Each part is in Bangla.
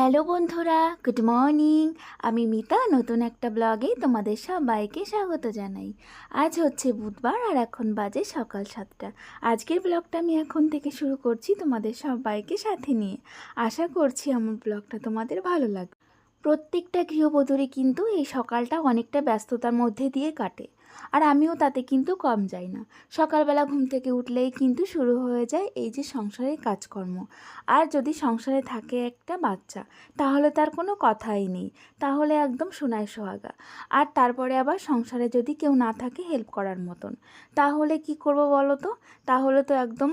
হ্যালো বন্ধুরা, গুড মর্নিং। আমি মিতা নতুন একটা ব্লগে তোমাদের সবাইকে স্বাগত জানাই। আজ হচ্ছে বুধবার আর এখন বাজে সকাল 7টা। আজকের ব্লগটা আমি এখন থেকে শুরু করছি তোমাদের সবাইকে সাথে নিয়ে। আশা করছি আমার ব্লগটা তোমাদের ভালো লাগবে। প্রত্যেকটা গৃহবধূরই কিন্তু এই সকালটা অনেকটা ব্যস্ততার মধ্যে দিয়ে কাটে, আর আমিও তাতে কিন্তু কম যাই না। সকালবেলা ঘুম থেকে উঠলেই কিন্তু শুরু হয়ে যায় এই যে সংসারের কাজকর্ম। আর যদি সংসারে থাকে একটা বাচ্চা, তাহলে তার কোনো কথাই নেই, তাহলে একদম সোনায় সোহাগা। আর তারপরে আবার সংসারে যদি কেউ না থাকে হেল্প করার মতন, তাহলে কি করব বলো তো? তাহলে তো একদম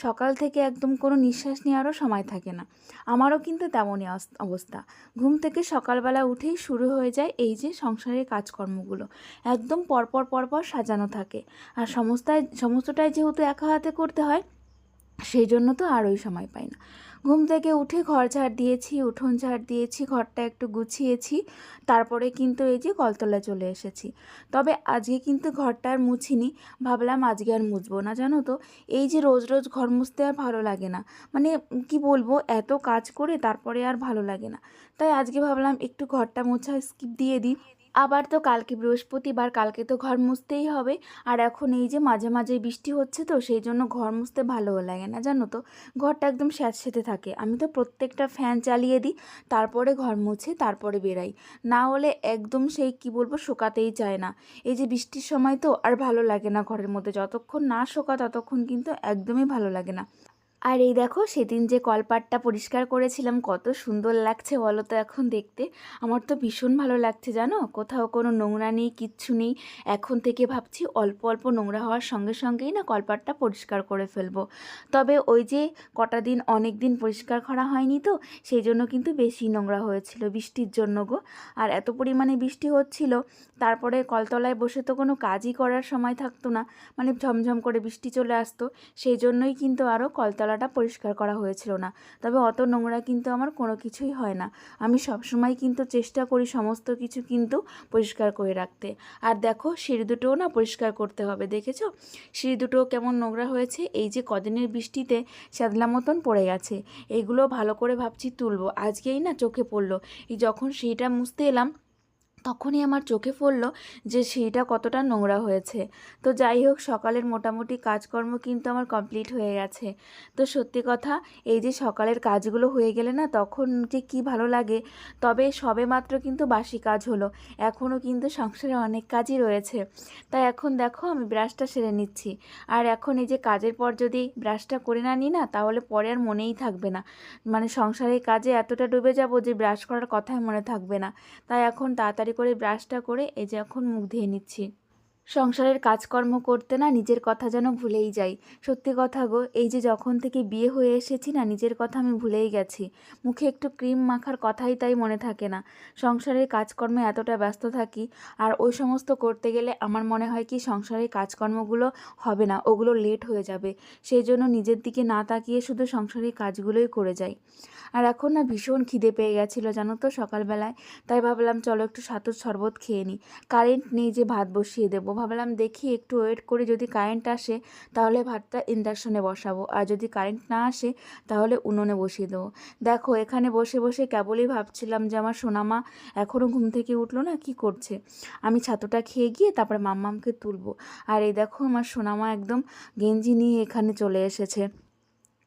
সকাল থেকে একদম কোনো নিঃশ্বাস নেওয়ারও সময় থাকে না। আমারও কিন্তু তেমনই অবস্থা। ঘুম থেকে সকালবেলা উঠেই শুরু হয়ে যায় এই যে সংসারের কাজকর্মগুলো, একদম পরপর পরপর সাজানো থাকে। আর সমস্তটাই যেহেতু একা হাতে করতে হয়, সেই জন্য তো আরই সময় পাই না। ঘুম থেকে উঠে ঘর ঝাড় দিয়েছি, উঠোন ঝাড় দিয়েছি, ঘরটা একটু গুছিয়েছি, তারপরে কিন্তু এই যে কলতলায় চলে এসেছি। তবে আজকে কিন্তু ঘরটা আর মুছিনি, ভাবলাম আজকে আর মুছবো না। জানো তো, এই যে রোজ রোজ ঘর মুছতে আর ভালো লাগে না। কি বলবো, এত কাজ করে তারপরে আর ভালো লাগে না। তাই আজকে ভাবলাম একটু ঘরটা মোছা স্কিপ দিয়ে দিই। আবার তো কালকে বৃহস্পতিবার, কালকে তো ঘর মুছতেই হবে। আর এখন এই যে মাঝে মাঝে বৃষ্টি হচ্ছে, তো সেই জন্য ঘর মুছতে ভালোও লাগে না। জানো তো, ঘরটা একদম স্যাঁতসেঁতে থাকে। আমি তো প্রত্যেকটা ফ্যান চালিয়ে দিই, তারপরে ঘর মুছে তারপরে বেরাই। না হলে একদম সেই কি বলবো, শোকাতেই চায় না। এই যে বৃষ্টির সময় তো আর ভালো লাগে না ঘরের মধ্যে, যতক্ষণ না শোকা ততক্ষণ কিন্তু একদমই ভালো লাগে না। আর এই দেখো, সেদিন যে কলপাটটা পরিষ্কার করেছিলাম, কত সুন্দর লাগছে বলো তো এখন দেখতে। আমার তো ভীষণ ভালো লাগছে জানো, কোথাও কোনো নোংরা নেই, কিচ্ছু নেই। এখন থেকে ভাবছি অল্প অল্প নোংরা হওয়ার সঙ্গে সঙ্গেই না কলপাটটা পরিষ্কার করে ফেলবো। তবে ওই যে কটা দিন অনেক দিন পরিষ্কার করা হয়নি, তো সেই জন্য কিন্তু বেশি নোংরা হয়েছিল বৃষ্টির জন্য গো। আর এত পরিমাণে বৃষ্টি হচ্ছিল, তারপরে কলতলায় বসে তো কোনো কাজই করার সময় থাকতো না, ঝমঝম করে বৃষ্টি চলে আসতো। সেই জন্যই কিন্তু আরও কলতলাটা পরিষ্কার করা হয়েছিল না। তবে অত নোংরা কিন্তু আমার কোনো কিছুই হয় না। আমি সবসময় কিন্তু চেষ্টা করি সমস্ত কিছু কিন্তু পরিষ্কার করে রাখতে। আর দেখো, সিঁড়ি দুটোও না পরিষ্কার করতে হবে, দেখেছো সিঁড়ি দুটোও কেমন নোংরা হয়েছে। এই যে কদিনের বৃষ্টিতে শ্যাদলা মতন পড়ে গেছে, এইগুলো ভালো করে ভাবছি তুলবো। আজকেই না চোখে পড়লো, এই যখন সিঁড়িটা মুছতে এলাম, তখনই আমার চোখে পড়লো যে সিঁড়িটা কতটা নোংরা হয়েছে। তো যাই হোক, সকালের মোটামুটি কাজকর্ম কিন্তু আমার কমপ্লিট হয়ে গেছে। তো সত্যি কথা, এই যে সকালের কাজগুলো হয়ে গেলে না তখন যে কি ভালো লাগে। তবে সবে মাত্র কিন্তু বাসি কাজ হলো, এখনও কিন্তু সংসারে অনেক কাজই রয়েছে। তাই এখন দেখো, আমি ব্রাশটা সেরে নিচ্ছি। আর এখন এই যে কাজের পর যদি ব্রাশটা করে না নিই না, তাহলে পরে আর মনেই থাকবে না। সংসারের কাজে এতটা ডুবে যাব যে ব্রাশ করার কথাই মনে থাকবে না। তাই এখন তাড়াতাড়ি করে ব্রাশটা করে এই যে এখন মুখ ধুয়ে নিচ্ছি। সংসারের কাজকর্ম করতে না নিজের কথা যেন ভুলেই যাই। সত্যি কথা গো, এই যে যখন থেকে বিয়ে হয়ে এসেছি না, নিজের কথা আমি ভুলেই গেছি। মুখে একটু ক্রিম মাখার কথাই তাই মনে থাকে না। সংসারের কাজকর্মে এতটা ব্যস্ত থাকি, আর ওই সমস্ত করতে গেলে আমার মনে হয় কি সংসারের কাজকর্মগুলো হবে না, ওগুলো লেট হয়ে যাবে। সেই জন্য নিজের দিকে না তাকিয়ে শুধু সংসারের কাজগুলোই করে যাই। আর এখন না ভীষণ খিদে পেয়ে গেছিলো জানো তো সকালবেলায়। তাই ভাবলাম চলো একটু সাতুর শরবত খেয়ে নিই। কারেন্ট নেই যে ভাত বসিয়ে দেবো, ভাবলাম দেখি একটু ওয়েট করে, যদি কারেন্ট আসে তাহলে ভাতটা ইন্ডাকশনে বসাবো, আর যদি কারেন্ট না আসে তাহলে উনুনে বসিয়ে দেবো। দেখো, এখানে বসে বসে কেবলই ভাবছিলাম যে আমার সোনামা এখনও ঘুম থেকে উঠলো না, কি করছে। আমি ছাতুটা খেয়ে গিয়ে তারপরে মাম্মামকে তুলবো। আর এই দেখো, আমার সোনামা একদম গেঞ্জি নিয়ে এখানে চলে এসেছে।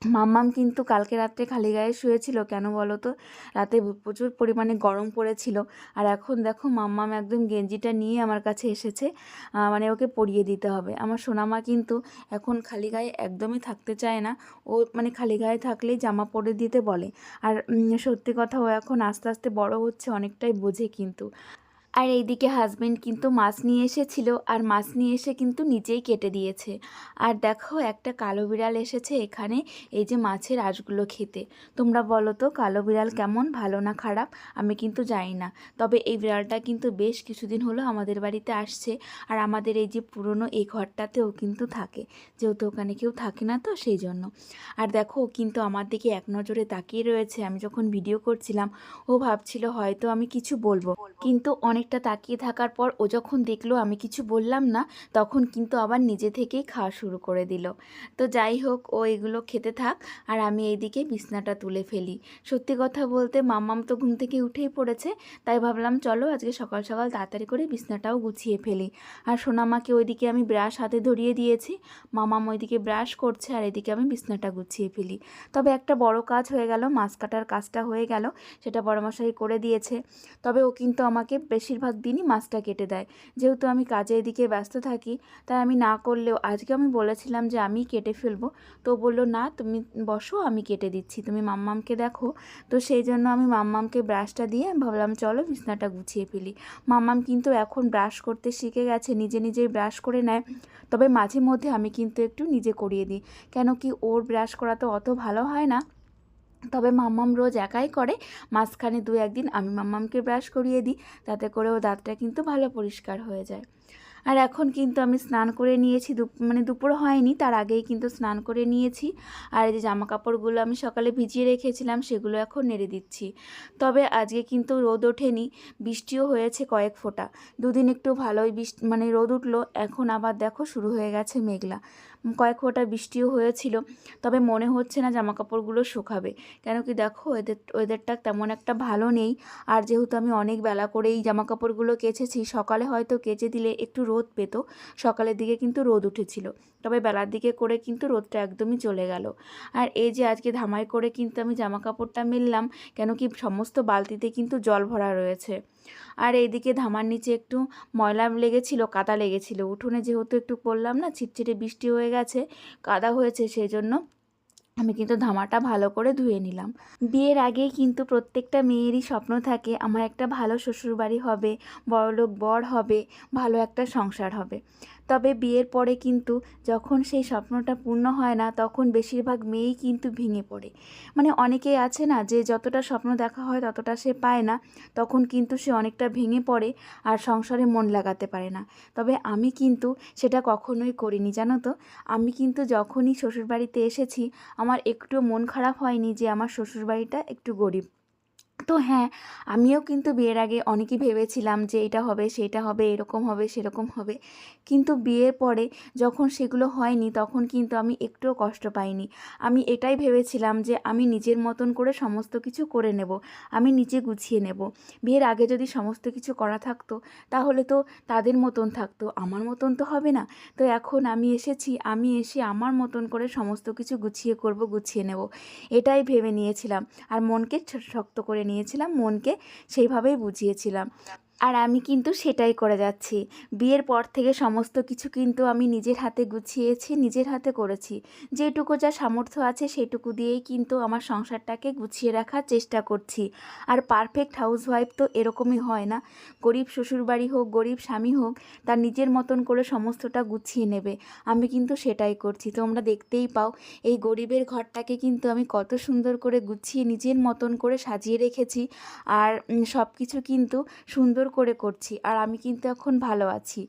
মাম্মাম কিন্তু কালকে রাত্রে খালি গায়ে শুয়েছিল, কেন বলো তো? রাতে প্রচুর পরিমাণে গরম পড়েছিল। আর এখন দেখো, মাম্মাম একদম গেঞ্জিটা নিয়ে আমার কাছে এসেছে, ওকে পরিয়ে দিতে হবে। আমার সোনামা কিন্তু এখন খালি গায়ে একদমই থাকতে চায় না। ও খালি গায়ে থাকলেই জামা পরে দিতে বলে। আর সত্যি কথা, ও এখন আস্তে আস্তে বড় হচ্ছে, অনেকটাই বোঝে কিন্তু। আর এইদিকে হাজবেন্ড কিন্তু মাছ নিয়ে এসেছিল, আর মাছ নিয়ে এসে কিন্তু নিজেই কেটে দিয়েছে। আর দেখো, একটা কালো বিড়াল এসেছে এখানে এই যে মাছের আঁশগুলো খেতে। তোমরা বলো তো, কালো বিড়াল কেমন, ভালো না খারাপ? আমি কিন্তু জানি না। তবে এই বিড়ালটা কিন্তু বেশ কিছুদিন হলো আমাদের বাড়িতে আসছে, আর আমাদের এই যে পুরনো এই ঘরটাতেও কিন্তু থাকে, যেহেতু ওখানে কেউ থাকে না, তো সেই জন্য। আর দেখো, ও কিন্তু আমার দিকে এক নজরে তাকিয়ে রয়েছে। আমি যখন ভিডিও করছিলাম, ও ভাবছিল হয়তো আমি কিছু বলবো, কিন্তু অনেক খানিকটা তাকিয়ে থাকার পর ও যখন দেখলো আমি কিছু বললাম না, তখন কিন্তু আবার নিজে থেকেই খাওয়া শুরু করে দিল। তো যাই হোক, ও এগুলো খেতে থাক আর আমি এইদিকে বিছনাটা তুলে ফেলি। সত্যি কথা বলতে মাম্মাম তো ঘুম থেকে উঠেই পড়েছে, তাই ভাবলাম চলো আজকে সকাল সকাল তাড়াতাড়ি করে বিছনাটাও গুছিয়ে ফেলি। আর সোনামাকে ওইদিকে আমি ব্রাশ হাতে ধরিয়ে দিয়েছি, মামাম ওইদিকে ব্রাশ করছে আর এদিকে আমি বিছনাটা গুছিয়ে ফেলি। তবে একটা বড় কাজ হয়ে গেল, মাছ কাটার কাজটা হয়ে গেল, সেটা বড়মশাই করে দিয়েছে। তবে ও কিন্তু আমাকে বেশিরভাগ দিনই মাছটা কেটে দেয়, যেহেতু আমি কাজে এদিকে ব্যস্ত থাকি, তাই আমি না করলেও আজকে আমি বলেছিলাম যে আমি কেটে ফেলবো, তো বললো না তুমি বসো আমি কেটে দিচ্ছি, তুমি মাম্মামকে দেখো। তো সেই জন্য আমি মাম্মামকে ব্রাশটা দিয়ে ভাবলাম চলো বিছনাটা গুছিয়ে ফেলি। মাম্মাম কিন্তু এখন ব্রাশ করতে শিখে গেছে, নিজে নিজেই ব্রাশ করে নেয়। তবে মাঝে মধ্যে আমি কিন্তু একটু নিজে করিয়ে দিই, কেন কি ওর ব্রাশ করা তো অত ভালো হয় না। তবে মাম্মাম রোজ একাই করে, মাঝখানে 2-1 দিন আমি মাম্মামকে ব্রাশ করিয়ে দিই, তাতে করে ও দাঁতটা কিন্তু ভালো পরিষ্কার হয়ে যায়। আর এখন কিন্তু আমি স্নান করে নিয়েছি, দুপুর হয়নি তার আগেই কিন্তু স্নান করে নিয়েছি। আর এই যে জামা কাপড়গুলো আমি সকালে ভিজিয়ে রেখেছিলাম সেগুলো এখন নেড়ে দিচ্ছি। তবে আজকে কিন্তু রোদ ওঠেনি, বৃষ্টিও হয়েছে কয়েক ফোঁটা। 2 দিন একটু ভালোই রোদ উঠলো, এখন আবার দেখো শুরু হয়ে গেছে মেঘলা। কয়েক ফোঁটা বৃষ্টিও হয়েছিল, তবে মনে হচ্ছে না জামা কাপড়গুলো শুকাবে, কেন কি দেখো ওয়েদারটা তেমন একটা ভালো নেই। আর যেহেতু আমি অনেক বেলা করেই জামা কাপড়গুলো কেচেছি, সকালে হয়তো কেচে দিলে একটু রোদ পেতো, সকালের দিকে কিন্তু রোদ উঠেছিল, তবে বেলার দিকে করে কিন্তু রোদটা একদমই চলে গেল। আর এই যে আজকে ধামাই করে কিন্তু আমি জামা কাপড়টা মেললাম, কেন কি সমস্ত বালতিতে কিন্তু জল ভরা রয়েছে। আর এইদিকে ধামার নিচে একটু ময়লা লেগেছিল, কাদা লেগেছিল, উঠোনে যেহেতু একটু করলাম না, ছিটছিটে বৃষ্টি হয়ে গেছে, কাদা হয়েছে, সেই জন্য আমি কিন্তু ধামাটা ভালো করে ধুয়ে নিলাম। বিয়ের আগেই কিন্তু প্রত্যেকটা মেয়েরই স্বপ্ন থাকে আমার একটা ভালো শ্বশুরবাড়ি হবে, বড়লোক বর হবে, ভালো একটা সংসার হবে। তবে বিয়ের পরে কিন্তু যখন সেই স্বপ্নটা পূর্ণ হয় না, তখন বেশিরভাগ মেয়েই কিন্তু ভেঙে পড়ে। অনেকেই আছে না যে যতটা স্বপ্ন দেখা হয় ততটা সে পায় না, তখন কিন্তু সে অনেকটা ভেঙে পড়ে আর সংসারে মন লাগাতে পারে না। তবে আমি কিন্তু সেটা কখনোই করিনি, জানো তো। আমি কিন্তু যখনই শ্বশুরবাড়িতে এসেছি আমার একটু মন খারাপ হয়নি যে আমার শ্বশুরবাড়িটা একটু গরিব। তো হ্যাঁ, আমিও কিন্তু বিয়ের আগে অনেকই ভেবেছিলাম যে এটা হবে সেটা হবে, এরকম হবে সেরকম হবে, কিন্তু বিয়ের পরে যখন সেগুলো হয়নি তখন কিন্তু আমি একটুও কষ্ট পাইনি। আমি এটাই ভেবেছিলাম যে আমি নিজের মতন করে সমস্ত কিছু করে নেব, আমি নিজে গুছিয়ে নেব। বিয়ের আগে যদি সমস্ত কিছু করা থাকতো তাহলে তো তাদের মতন থাকতো, আমার মতন তো হবে না। তো এখন আমি এসেছি, আমি এসে আমার মতন করে সমস্ত কিছু গুছিয়ে করব, গুছিয়ে নেব, এটাই ভেবে নিয়েছিলাম। আর মনকে শক্ত করে নিয়েছিলাম, মনকে সেইভাবেই বুঝিয়েছিলাম। আর আমি কিন্তু সেটাই করে যাচ্ছি। বিয়ের পর থেকে সমস্ত কিছু কিন্তু আমি নিজের হাতে গুছিয়েছি, নিজের হাতে করেছি। যেটুকু যা সামর্থ্য আছে সেটুকু দিয়েই কিন্তু আমার সংসারটাকে গুছিয়ে রাখার চেষ্টা করছি। আর পারফেক্ট হাউসওয়াইফ তো এরকমই হয় না, গরিব শ্বশুরবাড়ি হোক, গরিব স্বামী হোক, তার নিজের মতন করে সমস্তটা গুছিয়ে নেবে। আমি কিন্তু সেটাই করছি, তোমরা দেখতেই পাও এই গরিবের ঘরটাকে কিন্তু আমি কত সুন্দর করে গুছিয়ে নিজের মতন করে সাজিয়ে রেখেছি। আর সব কিছু কিন্তু সুন্দর করে করছি, আর আমি কিন্তু এখন ভালো আছি।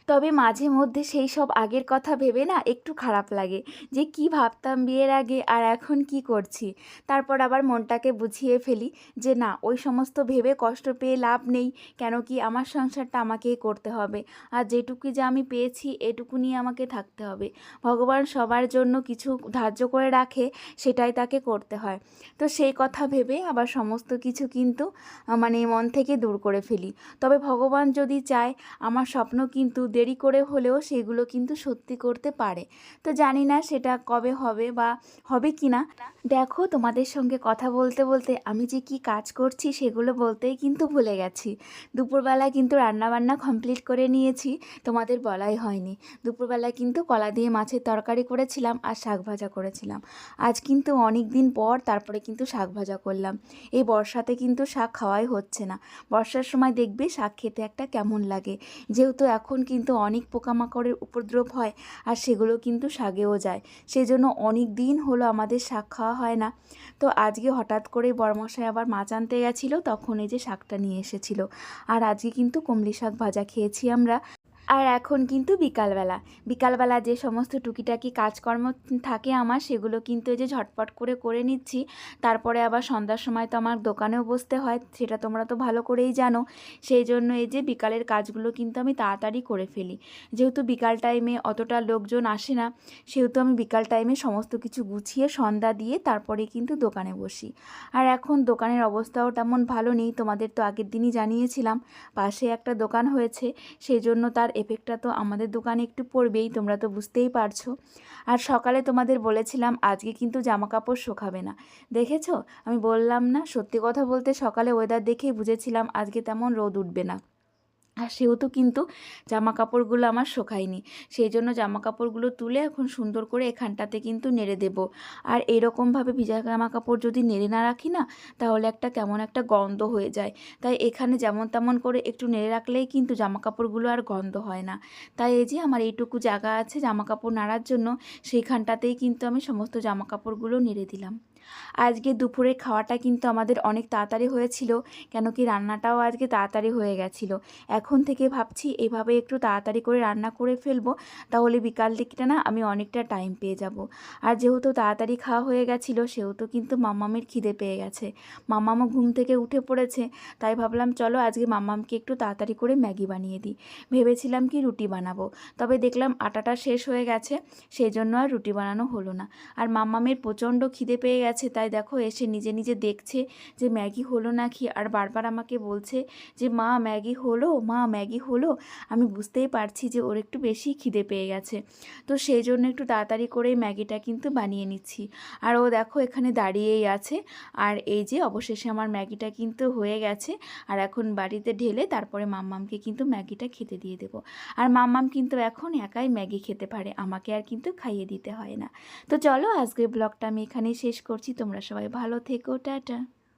তবে মাঝে মধ্যে সেই সব আগের কথা ভেবে না একটু খারাপ লাগে যে কি ভাবতাম বিয়ের আগে আর এখন কি করছি। তারপর আবার মনটাকে বুঝিয়ে ফেলি যে না, ওই সমস্ত ভেবে কষ্ট পেয়ে লাভ নেই, কেন কি আমার সংসারটা আমাকেই করতে হবে, আর যেটুকু যা আমি পেয়েছি এটুকু নিয়ে আমাকে থাকতে হবে। ভগবান সবার জন্য কিছু ধার্য করে রাখে, সেটাই তাকে করতে হয়। তো সেই কথা ভেবে আবার সমস্ত কিছু কিন্তু মন থেকে দূর করে ফেলি। তবে ভগবান যদি চায়, আমার স্বপ্ন কিন্তু দেরি করে হলেও সেগুলো কিন্তু সত্যি করতে পারে। তো জানি না সেটা কবে হবে বা হবে কি না। দেখো, তোমাদের সঙ্গে কথা বলতে বলতে আমি যে কি কাজ করছি সেগুলো বলতেই কিন্তু ভুলে গেছি। দুপুরবেলা কিন্তু রান্নাবান্না কমপ্লিট করে নিয়েছি, তোমাদের বলাই হয়নি। দুপুরবেলা কিন্তু কলা দিয়ে মাছের তরকারি করেছিলাম আর শাক ভাজা করেছিলাম। আজ কিন্তু অনেক দিন পর তারপরে কিন্তু শাক ভাজা করলাম। এই বর্ষাতে কিন্তু শাক খাওয়াই হচ্ছে না। বর্ষার সময় দেখবে শাক খেতে একটা কেমন লাগে, যেহেতু এখন কিন্তু অনেক পোকামাকড়ের উপদ্রব হয় আর সেগুলো কিন্তু শাকেও যায়, সেজন্য অনেক দিন হলো আমাদের শাক খাওয়া হয় না। তো আজকে হঠাৎ করে বড়মশাই আবার মাছ আনতে গেছিলো, তখন এই যে শাকটা নিয়ে এসেছিলো। আর আজকে কিন্তু কমলি শাক ভাজা খেয়েছি আমরা। আর এখন কিন্তু বিকালবেলা যে সমস্ত টুকিটাকি কাজকর্ম থাকে আমার, সেগুলো কিন্তু এই যে ঝটপট করে করে নিচ্ছি। তারপরে আবার সন্ধ্যার সময় তো আমার দোকানেও বসতে হয়, সেটা তোমরা তো ভালো করেই জানো। সেই জন্য এই যে বিকালের কাজগুলো কিন্তু আমি তাড়াতাড়ি করে ফেলি। যেহেতু বিকাল টাইমে অতটা লোকজন আসে না, সেহেতু আমি বিকাল টাইমে সমস্ত কিছু গুছিয়ে সন্ধ্যা দিয়ে তারপরে কিন্তু দোকানে বসি। আর এখন দোকানের অবস্থাও তেমন ভালো নেই, তোমাদের তো আগের দিনই জানিয়েছিলাম। পাশে একটা দোকান হয়েছে, সেই জন্য তার এফেক্টটা তো আমাদের দোকানে একটু পড়বেই, তোমরা তো বুঝতেই পারছো। আর সকালে তোমাদের বলেছিলাম আজকে কিন্তু জামা কাপড় শুকাবে না, দেখেছো? আমি বললাম না, সত্যি কথা বলতে সকালে ওয়েদার দেখেই বুঝেছিলাম আজকে তেমন রোদ উঠবে না। আর সেহেতু কিন্তু জামা কাপড়গুলো আমার শোকায়নি, সেই জন্য জামা কাপড়গুলো তুলে এখন সুন্দর করে এখানটাতে কিন্তু নেড়ে দেব। আর এরকমভাবে ভিজা জামা কাপড় যদি নেড়ে না রাখি না, তাহলে একটা কেমন একটা গন্ধ হয়ে যায়। তাই এখানে যেমন তেমন করে একটু নেড়ে রাখলেই কিন্তু জামা কাপড়গুলো আর গন্ধ হয় না। তাই এই যে আমার এইটুকু জায়গা আছে জামা কাপড় নাড়ার জন্য, সেইখানটাতেই কিন্তু আমি সমস্ত জামা কাপড়গুলো নেড়ে দিলাম। আজকে দুপুরের খাওয়াটা কিন্তু আমাদের অনেক তাড়াতাড়ি হয়েছিল, কেন কি রান্নাটাও আজকে তাড়াতাড়ি হয়ে গেছিলো। এখন থেকে ভাবছি এভাবে একটু তাড়াতাড়ি করে রান্না করে ফেলবো, তাহলে বিকাল দিকটা না আমি অনেকটা টাইম পেয়ে যাব। আর যেহেতু তাড়াতাড়ি খাওয়া হয়ে গেছিলো, সেহেতু কিন্তু মাম্মামের খিদে পেয়ে গেছে। মাম্মামও ঘুম থেকে উঠে পড়েছে, তাই ভাবলাম চলো আজকে মাম্মামকে একটু তাড়াতাড়ি করে ম্যাগি বানিয়ে দিই। ভেবেছিলাম কি রুটি বানাবো, তবে দেখলাম আটাটা শেষ হয়ে গেছে, সেই জন্য আর রুটি বানানো হলো না। আর মাম্মামের প্রচণ্ড খিদে পেয়ে গেছে, তাই দেখো এসে নিজে নিজে দেখছে যে ম্যাগি হলো নাকি, আর বারবার আমাকে বলছে যে মা ম্যাগি হলো, মা ম্যাগি হলো। আমি বুঝতেই পারছি যে ওর একটু বেশি খিদে পেয়ে গেছে, তো সেই জন্য একটু তাড়াতাড়ি করে ম্যাগিটা কিন্তু বানিয়ে নিচ্ছি। আর ও দেখো এখানে দাঁড়িয়েই আছে। আর এই যে অবশেষে আমার ম্যাগিটা কিন্তু হয়ে গেছে, আর এখন বাড়িতে ঢেলে তারপরে মাম্মামকে কিন্তু ম্যাগিটা খেতে দিয়ে দেবো। আর মাম্মাম কিন্তু এখন একাই ম্যাগি খেতে পারে, আমাকে আর কিন্তু খাইয়ে দিতে হয় না। তো চলো আজকের ব্লগটা আমি এখানেই শেষ করছি, তোমরা সবাই ভালো থেকো, টাটা।